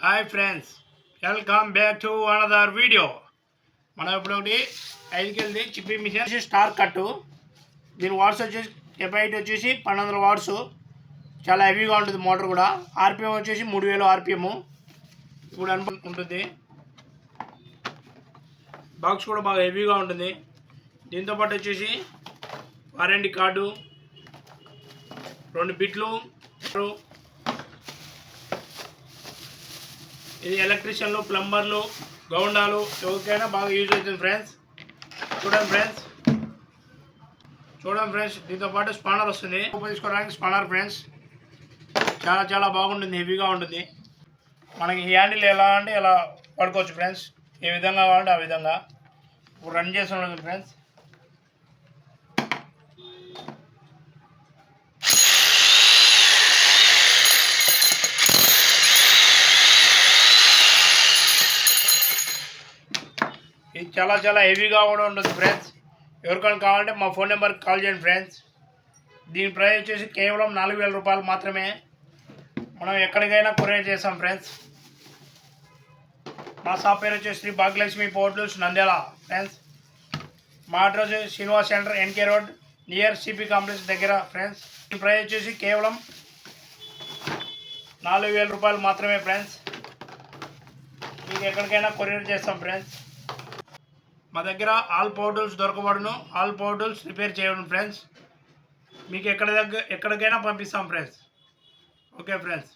Hi friends, welcome back to another video. మనం ఇప్పుడు ఒకటి 5 kg చిప్పీ మిషన్ స్టార్ కట్టు. దీని వాట్స్ వచ్చేసి కెపాసిటీ వచ్చేసి 1200 వాట్స్. చాలా హెవీగా ఉంటుంది మోటార్ కూడా. ఆర్పిఎం వచ్చేసి 3000 ఆర్పిఎం ఇప్పుడు ఉంటుంది. బాక్స్ కూడా బాగా హెవీగా ఉంటుంది. దీంతోపాటు వచ్చేసి వారంటీ కార్డు, 2 బిట్లు. ఇది ఎలక్ట్రీషియన్లు, ప్లంబర్లు, గౌండాలు ఎవరికైనా బాగా యూజ్ అవుతుంది ఫ్రెండ్స్. చూడండి ఫ్రెండ్స్ దీంతో పాటు స్పానర్ వస్తుంది. తీసుకోవడానికి స్పానర్ ఫ్రెండ్స్ చాలా బాగుంటుంది, హెవీగా ఉంటుంది. మనకి ఈ హ్యాండిల్ ఎలా అంటే ఎలా పడుకోవచ్చు ఫ్రెండ్స్. ఏ విధంగా కావాలంటే ఆ విధంగా. ఇప్పుడు రన్ చేస్తుంది ఫ్రెండ్స్. ఇది చాలా హెవీగా కూడా ఉంటుంది ఫ్రెండ్స్. ఎవరికైనా కావాలంటే మా ఫోన్ నెంబర్కి కాల్ చేయండి ఫ్రెండ్స్. దీని ప్రైస్ వచ్చేసి కేవలం 4000 రూపాయలు మాత్రమే. మనం ఎక్కడికైనా కొరియర్ చేస్తాం ఫ్రెండ్స్. మా షాప్ పేరు వచ్చేసి Sri Bhagyalakshmi power tools Nandyal friends. మా అడ్రస్ Srinivas centre, NK road, near CP complex దగ్గర ఫ్రెండ్స్. దీని ప్రైస్ వచ్చేసి కేవలం 4000 రూపాయలు మాత్రమే ఫ్రెండ్స్. మీకు ఎక్కడికైనా కొరియర్ చేస్తాం ఫ్రెండ్స్. మా దగ్గర ఆల్ పవర్ టూల్స్ దొరకబడును. ఆల్ పవర్ టూల్స్ రిపేర్ చేయడం ఫ్రెండ్స్. మీకు ఎక్కడికైనా పంపిస్తాం ఫ్రెండ్స్. Okay friends.